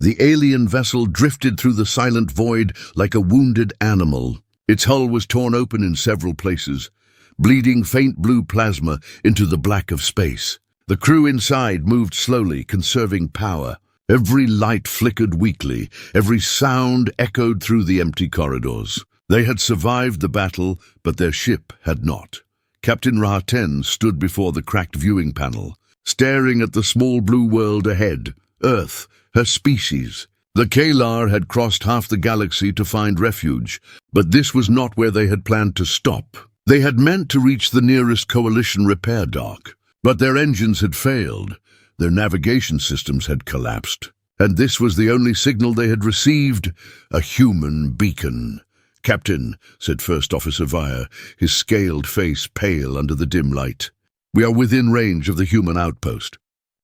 The alien vessel drifted through the silent void like a wounded animal. Its hull was torn open in several places, bleeding faint blue plasma into the black of space. The crew inside moved slowly, conserving power. Every light flickered weakly, every sound echoed through the empty corridors. They had survived the battle, but their ship had not. Captain Ra-10 stood before the cracked viewing panel, staring at the small blue world ahead. Earth, her species. The Kalar had crossed half the galaxy to find refuge, but this was not where they had planned to stop. They had meant to reach the nearest Coalition repair dock, but their engines had failed. Their navigation systems had collapsed, and this was the only signal they had received, a human beacon. "Captain," said First Officer Vire, his scaled face pale under the dim light. "We are within range of the human outpost.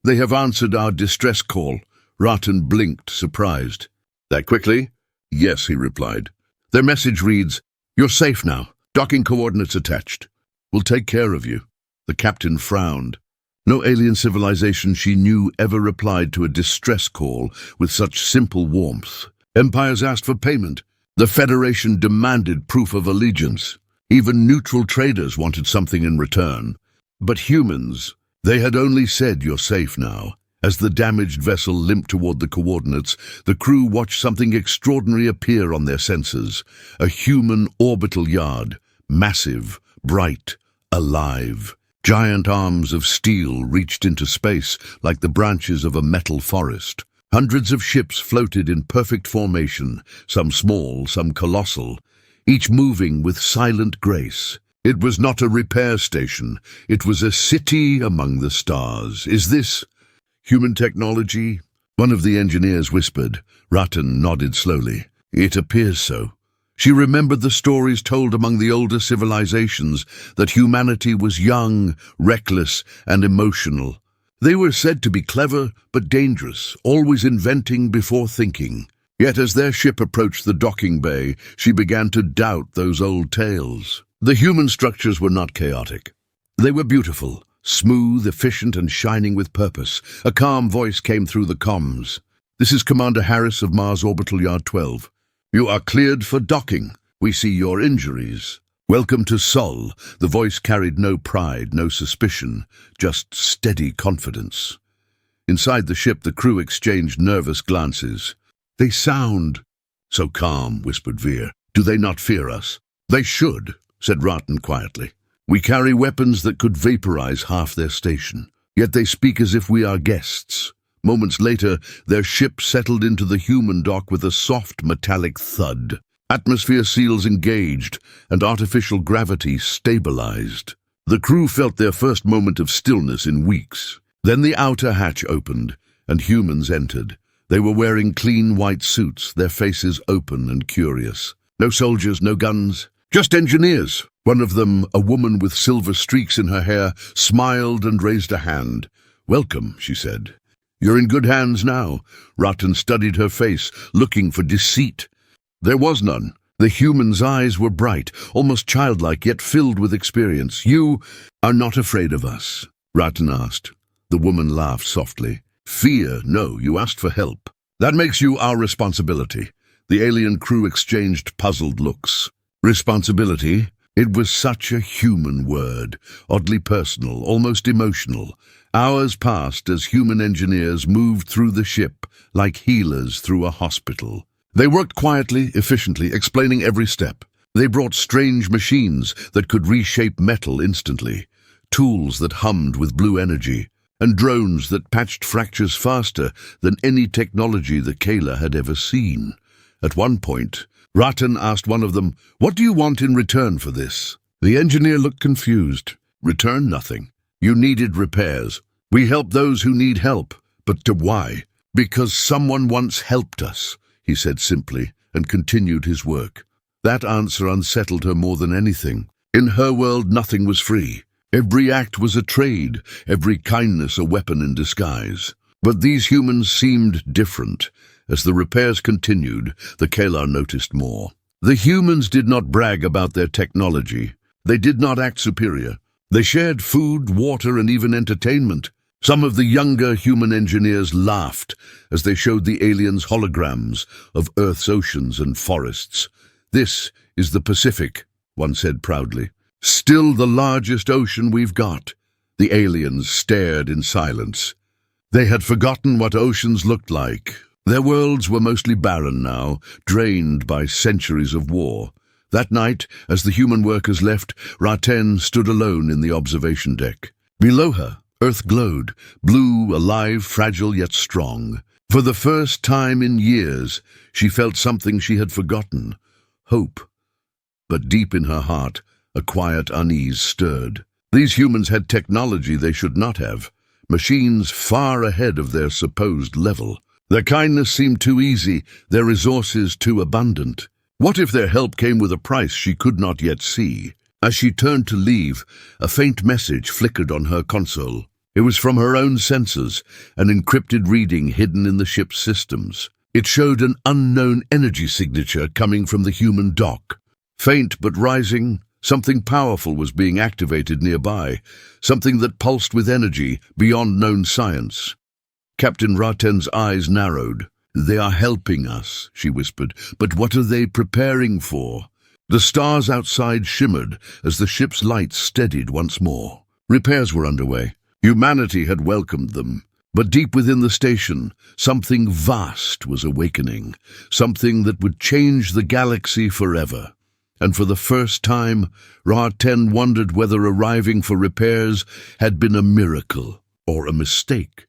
They have answered our distress call." Ra-10 blinked, surprised. "That quickly?" "Yes," he replied. "Their message reads, 'You're safe now. Docking coordinates attached. We'll take care of you.'" The captain frowned. No alien civilization she knew ever replied to a distress call with such simple warmth. Empires asked for payment. The Federation demanded proof of allegiance. Even neutral traders wanted something in return. But humans, they had only said, "You're safe now." As the damaged vessel limped toward the coordinates, the crew watched something extraordinary appear on their sensors. A human orbital yard, massive, bright, alive. Giant arms of steel reached into space like the branches of a metal forest. Hundreds of ships floated in perfect formation, some small, some colossal, each moving with silent grace. It was not a repair station. It was a city among the stars. "Is this human technology?" one of the engineers whispered. Ra-10 nodded slowly. "It appears so." She remembered the stories told among the older civilizations that humanity was young, reckless, and emotional. They were said to be clever but dangerous, always inventing before thinking. Yet as their ship approached the docking bay, she began to doubt those old tales. The human structures were not chaotic. They were beautiful, smooth, efficient, and shining with purpose. A calm voice came through the comms. "This is Commander Harris of Mars Orbital Yard 12. You are cleared for docking. We see your injuries. Welcome to Sol." The voice carried no pride, no suspicion, just steady confidence. Inside the ship, the crew exchanged nervous glances. "They sound so calm," whispered Veer. "Do they not fear us?" "They should," said Ra-10 quietly. "We carry weapons that could vaporize half their station. Yet they speak as if we are guests." Moments later, their ship settled into the human dock with a soft metallic thud. Atmosphere seals engaged, and artificial gravity stabilized. The crew felt their first moment of stillness in weeks. Then the outer hatch opened, and humans entered. They were wearing clean white suits, their faces open and curious. No soldiers, no guns, just engineers. One of them, a woman with silver streaks in her hair, smiled and raised a hand. "Welcome," she said. "You're in good hands now." Ra-10 studied her face, looking for deceit. There was none. The human's eyes were bright, almost childlike, yet filled with experience. "You are not afraid of us?" Ra-10 asked. The woman laughed softly. "Fear? No, you asked for help. That makes you our responsibility." The alien crew exchanged puzzled looks. Responsibility? It was such a human word, oddly personal, almost emotional. Hours passed as human engineers moved through the ship like healers through a hospital. They worked quietly, efficiently, explaining every step. They brought strange machines that could reshape metal instantly, tools that hummed with blue energy, and drones that patched fractures faster than any technology the Kayla had ever seen. At one point, Ra-10 asked one of them, "What do you want in return for this?" The engineer looked confused. "Return nothing. You needed repairs. We help those who need help. But to why?" "Because someone once helped us," he said simply, and continued his work. That answer unsettled her more than anything. In her world, nothing was free. Every act was a trade, every kindness a weapon in disguise. But these humans seemed different. As the repairs continued, the Kalar noticed more. The humans did not brag about their technology. They did not act superior. They shared food, water, and even entertainment. Some of the younger human engineers laughed as they showed the aliens holograms of Earth's oceans and forests. "This is the Pacific," one said proudly. "Still the largest ocean we've got." The aliens stared in silence. They had forgotten what oceans looked like. Their worlds were mostly barren now, drained by centuries of war. That night, as the human workers left, Raten stood alone in the observation deck. Below her, Earth glowed, blue, alive, fragile yet strong. For the first time in years, she felt something she had forgotten: hope. But deep in her heart, a quiet unease stirred. These humans had technology they should not have, machines far ahead of their supposed level. Their kindness seemed too easy, their resources too abundant. What if their help came with a price she could not yet see? As she turned to leave, a faint message flickered on her console. It was from her own sensors, an encrypted reading hidden in the ship's systems. It showed an unknown energy signature coming from the human dock. Faint but rising, something powerful was being activated nearby, something that pulsed with energy beyond known science. Captain Raten's eyes narrowed. "They are helping us," she whispered, "but what are they preparing for?" The stars outside shimmered as the ship's lights steadied once more. Repairs were underway. Humanity had welcomed them. But deep within the station, something vast was awakening, something that would change the galaxy forever. And for the first time, Ra-10 wondered whether arriving for repairs had been a miracle or a mistake.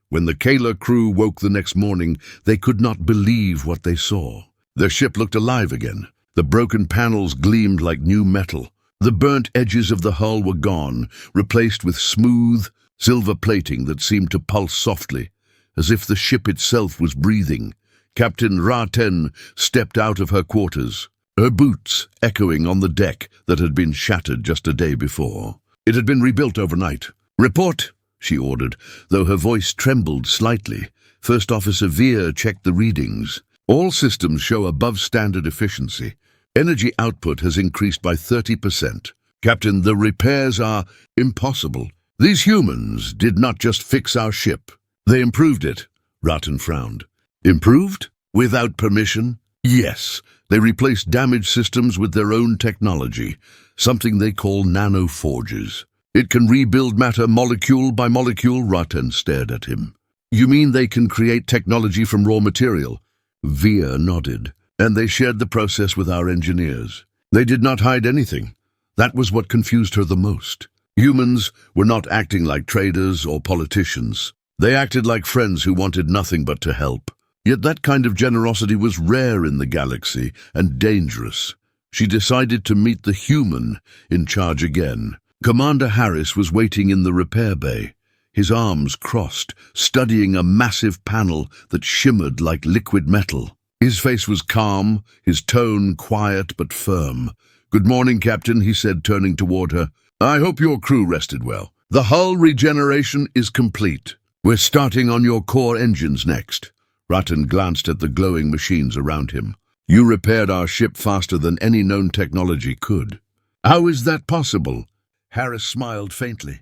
When the Kayla crew woke the next morning, they could not believe what they saw. Their ship looked alive again. The broken panels gleamed like new metal. The burnt edges of the hull were gone, replaced with smooth, silver plating that seemed to pulse softly, as if the ship itself was breathing. Captain Ra-10 stepped out of her quarters, her boots echoing on the deck that had been shattered just a day before. It had been rebuilt overnight. "Report," she ordered, though her voice trembled slightly. First Officer Veer checked the readings. "All systems show above standard efficiency. Energy output has increased by 30%. Captain, the repairs are impossible. These humans did not just fix our ship. They improved it." Raten frowned. "Improved? Without permission?" "Yes. They replaced damaged systems with their own technology, something they call nanoforges. It can rebuild matter molecule by molecule." Raten stared at him. "You mean they can create technology from raw material?" Veer nodded. "And they shared the process with our engineers. They did not hide anything. That was what confused her the most. Humans were not acting like traders or politicians. They acted like friends who wanted nothing but to help. Yet that kind of generosity was rare in the galaxy and dangerous. She decided to meet the human in charge again. Commander Harris was waiting in the repair bay, his arms crossed, studying a massive panel that shimmered like liquid metal. His face was calm, his tone quiet but firm. "Good morning, Captain," he said, turning toward her. "I hope your crew rested well. The hull regeneration is complete. We're starting on your core engines next." Raten glanced at the glowing machines around him. "You repaired our ship faster than any known technology could." "How is that possible?" Harris smiled faintly.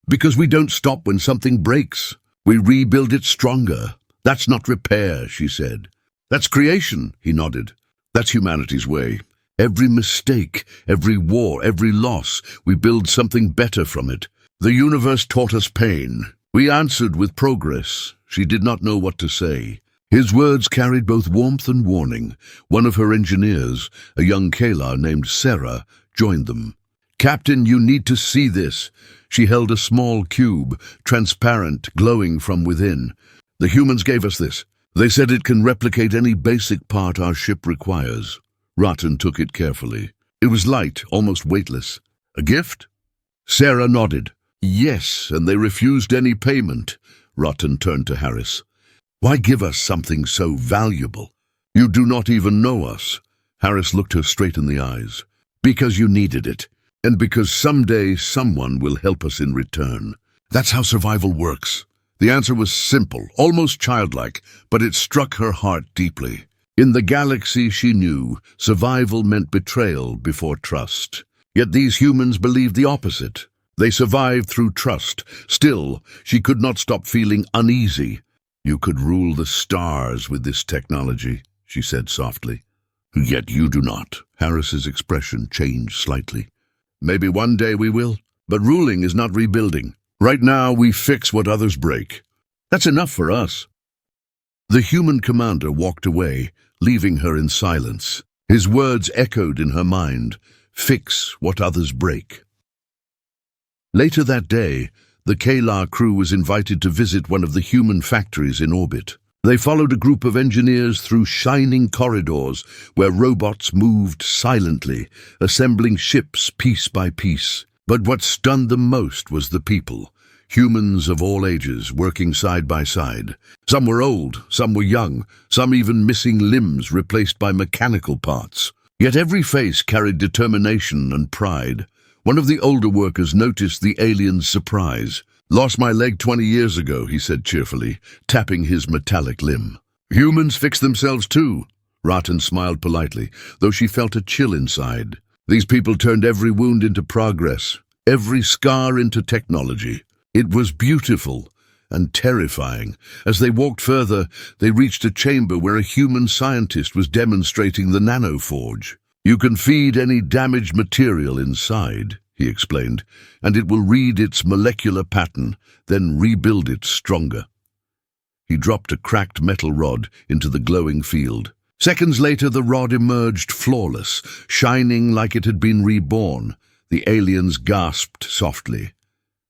"Because we don't stop when something breaks. We rebuild it stronger. That's not repair," she said. "That's creation," he nodded. "That's humanity's way. Every mistake, every war, every loss, we build something better from it. The universe taught us pain. We answered with progress." She did not know what to say. His words carried both warmth and warning. One of her engineers, a young Kayla named Sarah, joined them. "Captain, you need to see this." She held a small cube, transparent, glowing from within. "The humans gave us this. They said it can replicate any basic part our ship requires." Raten took it carefully. It was light, almost weightless. "A gift?" Sarah nodded. "Yes, and they refused any payment." Raten turned to Harris. "Why give us something so valuable? You do not even know us." Harris looked her straight in the eyes. "Because you needed it, and because someday someone will help us in return. That's how survival works." The answer was simple, almost childlike, but it struck her heart deeply. In the galaxy, she knew, survival meant betrayal before trust. Yet these humans believed the opposite. They survived through trust. Still, she could not stop feeling uneasy. "You could rule the stars with this technology," she said softly. "Yet you do not." Harris's expression changed slightly. "Maybe one day we will, but ruling is not rebuilding. Right now we fix what others break. That's enough for us." The human commander walked away, leaving her in silence. His words echoed in her mind, "Fix what others break." Later that day, the Kalar crew was invited to visit one of the human factories in orbit. They followed a group of engineers through shining corridors where robots moved silently, assembling ships piece by piece. But what stunned them most was the people. Humans of all ages working side by side. Some were old, some were young, some even missing limbs replaced by mechanical parts. Yet every face carried determination and pride. One of the older workers noticed the alien's surprise. "Lost my leg 20 years ago," he said cheerfully, tapping his metallic limb. "Humans fix themselves too." Raten smiled politely, though she felt a chill inside. These people turned every wound into progress, every scar into technology. It was beautiful and terrifying. As they walked further, they reached a chamber where a human scientist was demonstrating the nanoforge. "You can feed any damaged material inside," he explained, "and it will read its molecular pattern, then rebuild it stronger." He dropped a cracked metal rod into the glowing field. Seconds later, the rod emerged flawless, shining like it had been reborn. The aliens gasped softly.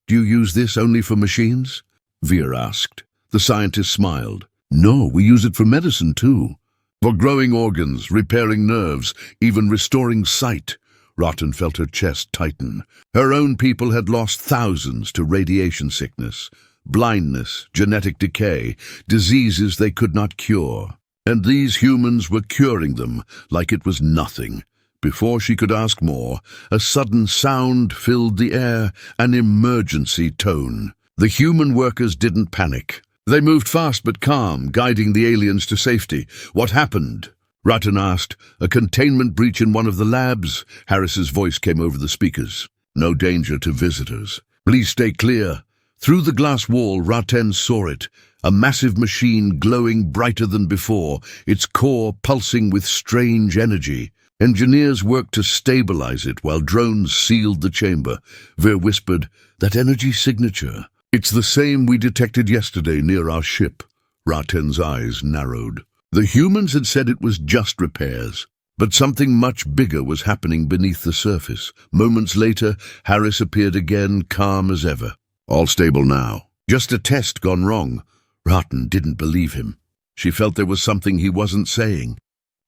"Do you use this only for machines?" Veer asked. The scientist smiled. "No, we use it for medicine too. For growing organs, repairing nerves, even restoring sight." Raten felt her chest tighten. Her own people had lost thousands to radiation sickness, blindness, genetic decay, diseases they could not cure. And these humans were curing them like it was nothing. Before she could ask more, a sudden sound filled the air, an emergency tone. The human workers didn't panic. They moved fast but calm, guiding the aliens to safety. "What happened?" Raten asked. "A containment breach in one of the labs." Harris's voice came over the speakers. "No danger to visitors. Please stay clear." Through the glass wall, Raten saw it. A massive machine glowing brighter than before, its core pulsing with strange energy. Engineers worked to stabilize it while drones sealed the chamber. Veer whispered, "That energy signature. It's the same we detected yesterday near our ship." Raten's eyes narrowed. The humans had said it was just repairs, but something much bigger was happening beneath the surface. Moments later, Harris appeared again, calm as ever. "All stable now. Just a test gone wrong." Raten didn't believe him. She felt there was something he wasn't saying.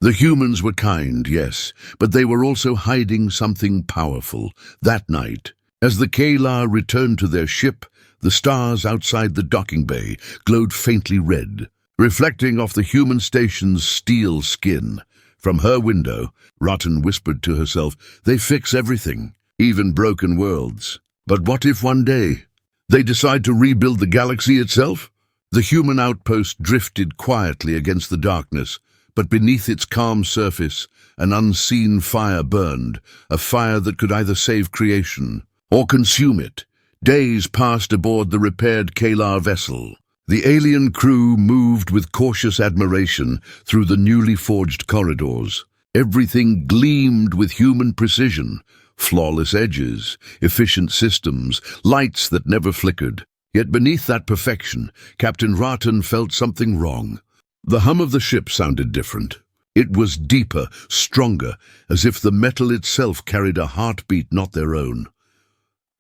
The humans were kind, yes, but they were also hiding something powerful. That night, as the Kalar returned to their ship, the stars outside the docking bay glowed faintly red, reflecting off the human station's steel skin. From her window, Raten whispered to herself, "They fix everything, even broken worlds. But what if one day they decide to rebuild the galaxy itself?" The human outpost drifted quietly against the darkness, but beneath its calm surface, an unseen fire burned, a fire that could either save creation or consume it. Days passed aboard the repaired Kalar vessel. The alien crew moved with cautious admiration through the newly forged corridors. Everything gleamed with human precision, flawless edges, efficient systems, lights that never flickered. Yet beneath that perfection, Captain Raten felt something wrong. The hum of the ship sounded different. It was deeper, stronger, as if the metal itself carried a heartbeat not their own.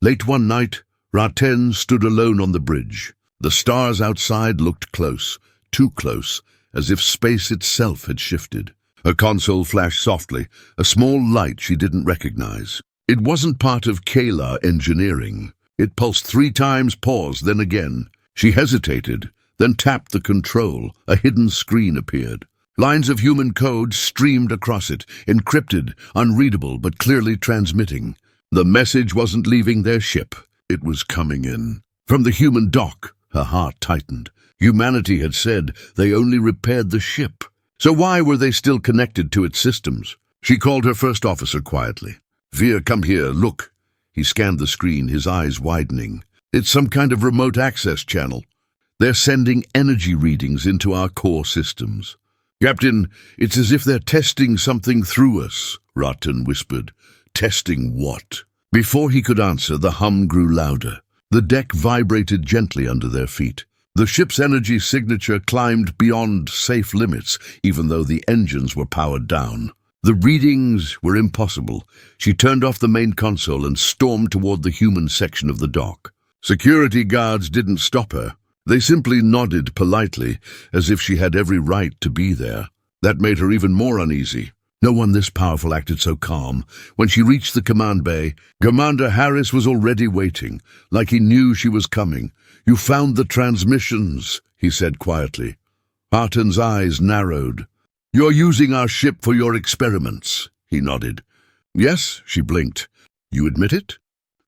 Late one night, Raten stood alone on the bridge. The stars outside looked close, too close, as if space itself had shifted. A console flashed softly, a small light she didn't recognize. It wasn't part of Kalar engineering. It pulsed 3 times, paused, then again. She hesitated, then tapped the control. A hidden screen appeared. Lines of human code streamed across it, encrypted, unreadable, but clearly transmitting. The message wasn't leaving their ship. It was coming in. From the human dock, her heart tightened. Humanity had said they only repaired the ship. So why were they still connected to its systems? She called her first officer quietly. "Veer, come here, look." He scanned the screen, his eyes widening. It's some kind of remote access channel. They're sending energy readings into our core systems. Captain, it's as if they're testing something through us, Ratten whispered. Testing what? Before he could answer, the hum grew louder. The deck vibrated gently under their feet. The ship's energy signature climbed beyond safe limits, even though the engines were powered down. The readings were impossible. She turned off the main console and stormed toward the human section of the dock. Security guards didn't stop her. They simply nodded politely, as if she had every right to be there. That made her even more uneasy. No one this powerful acted so calm. When she reached the command bay, Commander Harris was already waiting, like he knew she was coming. "You found the transmissions," he said quietly. Harton's eyes narrowed. "You're using our ship for your experiments," he nodded. "Yes," she blinked. "You admit it?"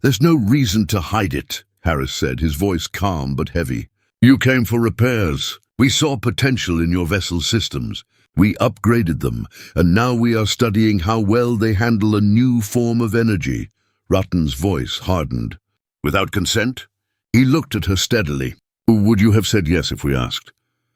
"There's no reason to hide it," Harris said, his voice calm but heavy. "You came for repairs. We saw potential in your vessel's systems. We upgraded them, and now we are studying how well they handle a new form of energy." Ratten's voice hardened. "Without consent?" He looked at her steadily. "Would you have said yes if we asked?"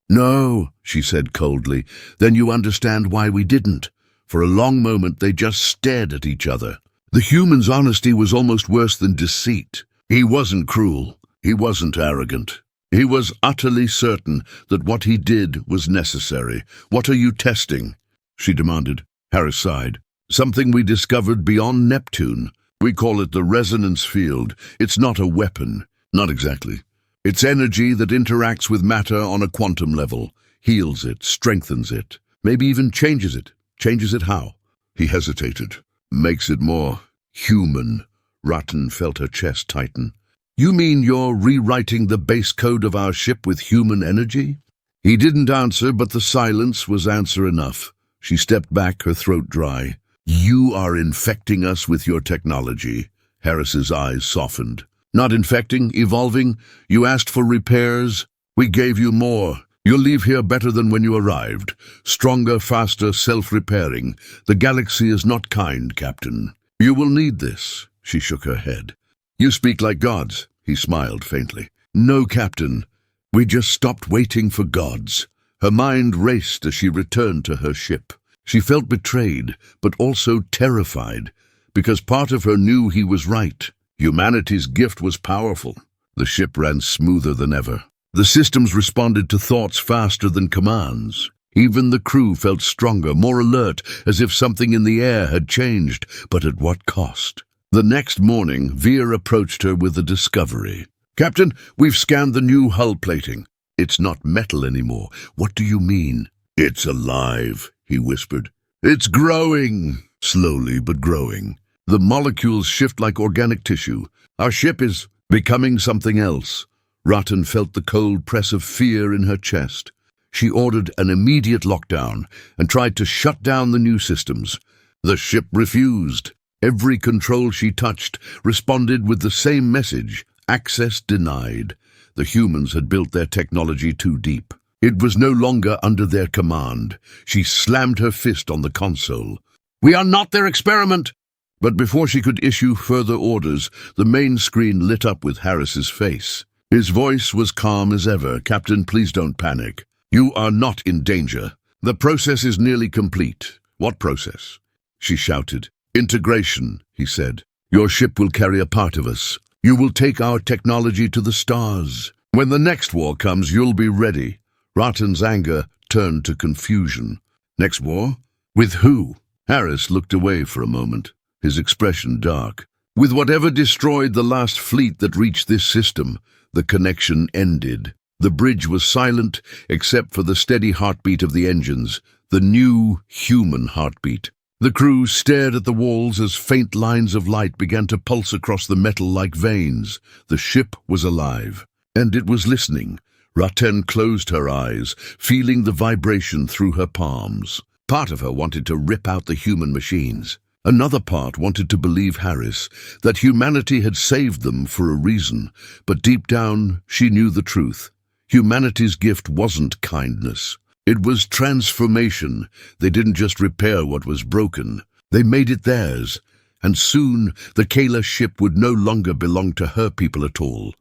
"No," she said coldly. "Then you understand why we didn't." For a long moment they just stared at each other. The human's honesty was almost worse than deceit. He wasn't cruel. He wasn't arrogant. He was utterly certain that what he did was necessary. "What are you testing?" she demanded. Harris sighed. "Something we discovered beyond Neptune. We call it the resonance field. It's not a weapon. Not exactly. It's energy that interacts with matter on a quantum level, heals it, strengthens it, maybe even changes it. Changes it how?" He hesitated. "Makes it more human." Ratten felt her chest tighten. "You mean you're rewriting the base code of our ship with human energy?" He didn't answer, but the silence was answer enough. She stepped back, her throat dry. "You are infecting us with your technology." Harris's eyes softened. "Not infecting, evolving. You asked for repairs. We gave you more. You'll leave here better than when you arrived. Stronger, faster, self-repairing. The galaxy is not kind, Captain. You will need this." She shook her head. "You speak like gods," he smiled faintly. "No, Captain. We just stopped waiting for gods." Her mind raced as she returned to her ship. She felt betrayed, but also terrified, because part of her knew he was right. Humanity's gift was powerful. The ship ran smoother than ever. The systems responded to thoughts faster than commands. Even the crew felt stronger, more alert, as if something in the air had changed, but at what cost? The next morning, Veer approached her with a discovery. "Captain, we've scanned the new hull plating. It's not metal anymore." "What do you mean?" "It's alive," he whispered. "It's growing." Slowly but growing. The molecules shift like organic tissue. Our ship is becoming something else. Ratten felt the cold press of fear in her chest. She ordered an immediate lockdown and tried to shut down the new systems. The ship refused. Every control she touched responded with the same message: access denied. The humans had built their technology too deep. It was no longer under their command. She slammed her fist on the console. "We are not their experiment!" But before she could issue further orders, the main screen lit up with Harris's face. His voice was calm as ever. "Captain, please don't panic. You are not in danger. The process is nearly complete." "What process?" she shouted. "Integration," he said. "Your ship will carry a part of us. You will take our technology to the stars. When the next war comes, you'll be ready." Ratten's anger turned to confusion. "Next war? With who?" Harris looked away for a moment, his expression dark. "With whatever destroyed the last fleet that reached this system." The connection ended. The bridge was silent, except for the steady heartbeat of the engines, the new human heartbeat. The crew stared at the walls as faint lines of light began to pulse across the metal like veins. The ship was alive, and it was listening. Ratten closed her eyes, feeling the vibration through her palms. Part of her wanted to rip out the human machines. Another part wanted to believe Harris, that humanity had saved them for a reason, but deep down she knew the truth. Humanity's gift wasn't kindness. It was transformation. They didn't just repair what was broken. They made it theirs. and soon the Kayla ship would no longer belong to her people at all.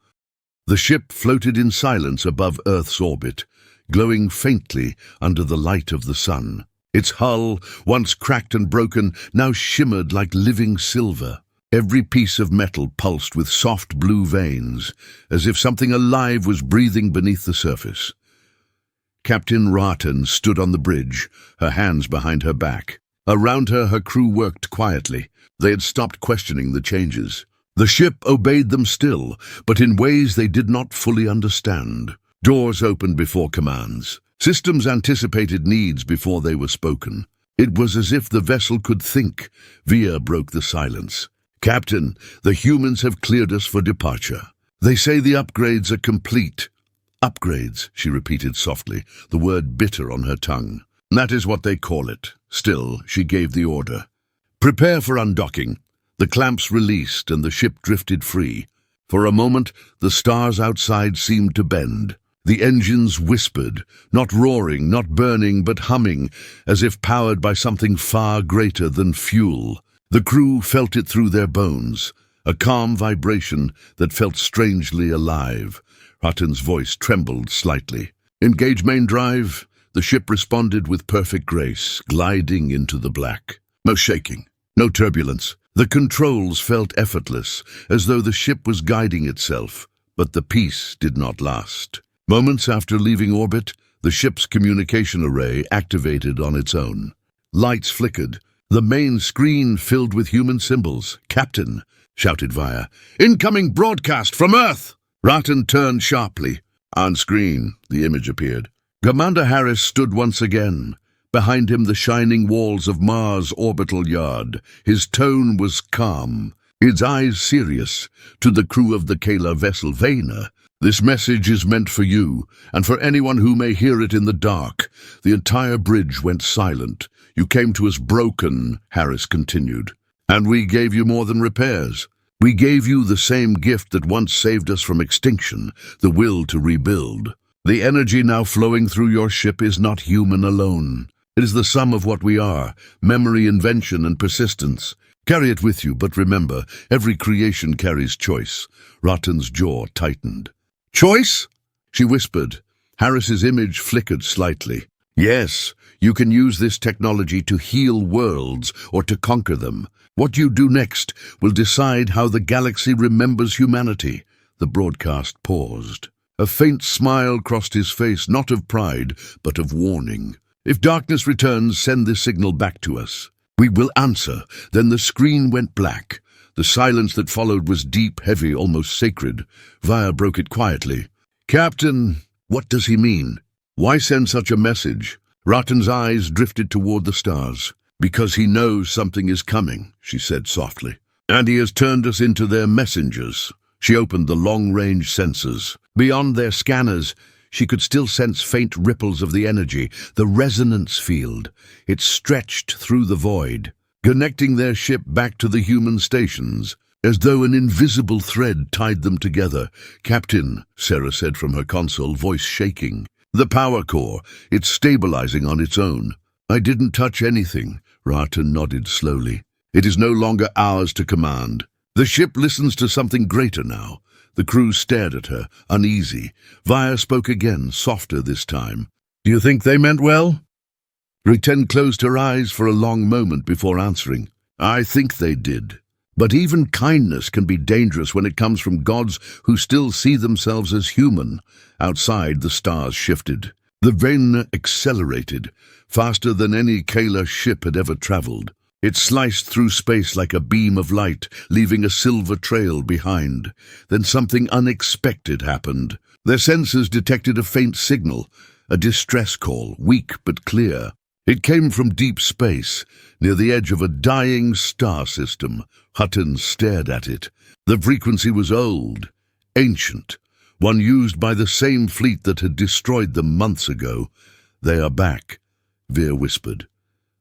The ship floated in silence above Earth's orbit, glowing faintly under the light of the sun. Its hull, once cracked and broken, now shimmered like living silver. Every piece of metal pulsed with soft blue veins, as if something alive was breathing beneath the surface. Captain Raten stood on the bridge, her hands behind her back. Around her, her crew worked quietly. They had stopped questioning the changes. The ship obeyed them still, but in ways they did not fully understand. Doors opened before commands. Systems anticipated needs before they were spoken. It was as if the vessel could think. Via broke the silence. "Captain, the humans have cleared us for departure. They say the upgrades are complete." "Upgrades," she repeated softly, the word bitter on her tongue. "That is what they call it." Still, she gave the order. "Prepare for undocking." The clamps released and the ship drifted free. For a moment, the stars outside seemed to bend. The engines whispered, not roaring, not burning, but humming, as if powered by something far greater than fuel. The crew felt it through their bones, a calm vibration that felt strangely alive. Raten's voice trembled slightly. "Engage main drive." The ship responded with perfect grace, gliding into the black. No shaking, no turbulence. The controls felt effortless, as though the ship was guiding itself, but the peace did not last. Moments after leaving orbit, the ship's communication array activated on its own. Lights flickered. The main screen filled with human symbols. "Captain," shouted Via. "Incoming broadcast from Earth!" Raten turned sharply. On screen, the image appeared. Commander Harris stood once again. Behind him, the shining walls of Mars' orbital yard. His tone was calm, his eyes serious. To the crew of the Kayla vessel Vayner, "This message is meant for you, and for anyone who may hear it in the dark." The entire bridge went silent. "You came to us broken," Harris continued, "and we gave you more than repairs. We gave you the same gift that once saved us from extinction, the will to rebuild. The energy now flowing through your ship is not human alone. It is the sum of what we are, memory, invention, and persistence. Carry it with you, but remember, every creation carries choice." Raten's jaw tightened. "Choice?" she whispered. Harris's image flickered slightly. "Yes, you can use this technology to heal worlds or to conquer them. What you do next will decide how the galaxy remembers humanity." The broadcast paused. A faint smile crossed his face, not of pride, but of warning. "If darkness returns, send this signal back to us. We will answer." Then the screen went black. The silence that followed was deep, heavy, almost sacred. Via broke it quietly. "Captain, what does he mean? Why send such a message?" Raten's eyes drifted toward the stars. "Because he knows something is coming," she said softly. "And he has turned us into their messengers." She opened the long-range sensors. Beyond their scanners, she could still sense faint ripples of the energy, the resonance field. It stretched through the void, connecting their ship back to the human stations, as though an invisible thread tied them together. "Captain," Sarah said from her console, voice shaking. "The power core, it's stabilizing on its own." "I didn't touch anything," Raten nodded slowly. "It is no longer ours to command. The ship listens to something greater now." The crew stared at her, uneasy. Via spoke again, softer this time. "Do you think they meant well?" Raten closed her eyes for a long moment before answering. "I think they did. But even kindness can be dangerous when it comes from gods who still see themselves as human." Outside, the stars shifted. The Vayner accelerated, faster than any Kayla ship had ever traveled. It sliced through space like a beam of light, leaving a silver trail behind. Then something unexpected happened. Their sensors detected a faint signal, a distress call, weak but clear. It came from deep space, near the edge of a dying star system. Hutton stared at it. The frequency was old, ancient, one used by the same fleet that had destroyed them months ago. "They are back," Veer whispered.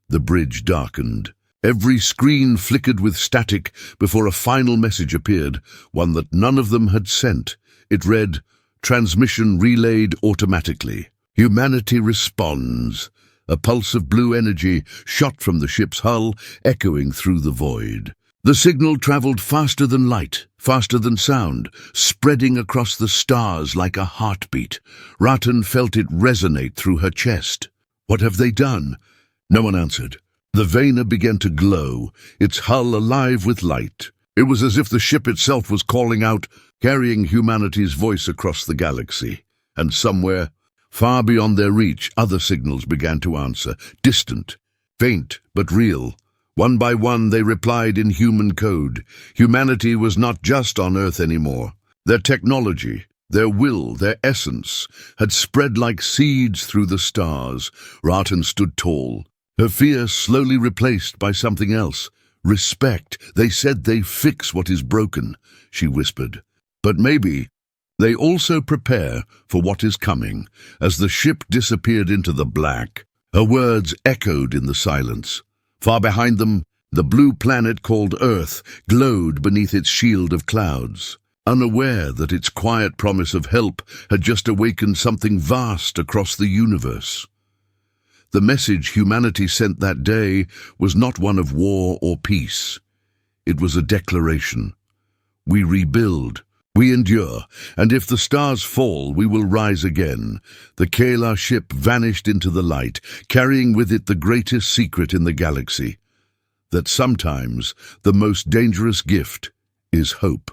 The bridge darkened. Every screen flickered with static before a final message appeared, one that none of them had sent. It read, "Transmission relayed automatically. Humanity responds." A pulse of blue energy shot from the ship's hull, echoing through the void. The signal traveled faster than light, faster than sound, spreading across the stars like a heartbeat. Ratan felt it resonate through her chest. What have they done? No one answered. The Vena began to glow, its hull alive with light. It was as if the ship itself was calling out, carrying humanity's voice across the galaxy. And somewhere, far beyond their reach, other signals began to answer, distant, faint but real. One by one they replied in human code. Humanity was not just on Earth anymore. Their technology, their will, their essence, had spread like seeds through the stars. Ratan stood tall, her fear slowly replaced by something else. Respect. They said they fix what is broken, she whispered. But maybe they also prepare for what is coming. As the ship disappeared into the black, her words echoed in the silence. Far behind them, the blue planet called Earth glowed beneath its shield of clouds, unaware that its quiet promise of help had just awakened something vast across the universe. The message humanity sent that day was not one of war or peace. It was a declaration. We rebuild, we endure, and if the stars fall, we will rise again. The Kayla ship vanished into the light, carrying with it the greatest secret in the galaxy, that sometimes the most dangerous gift is hope.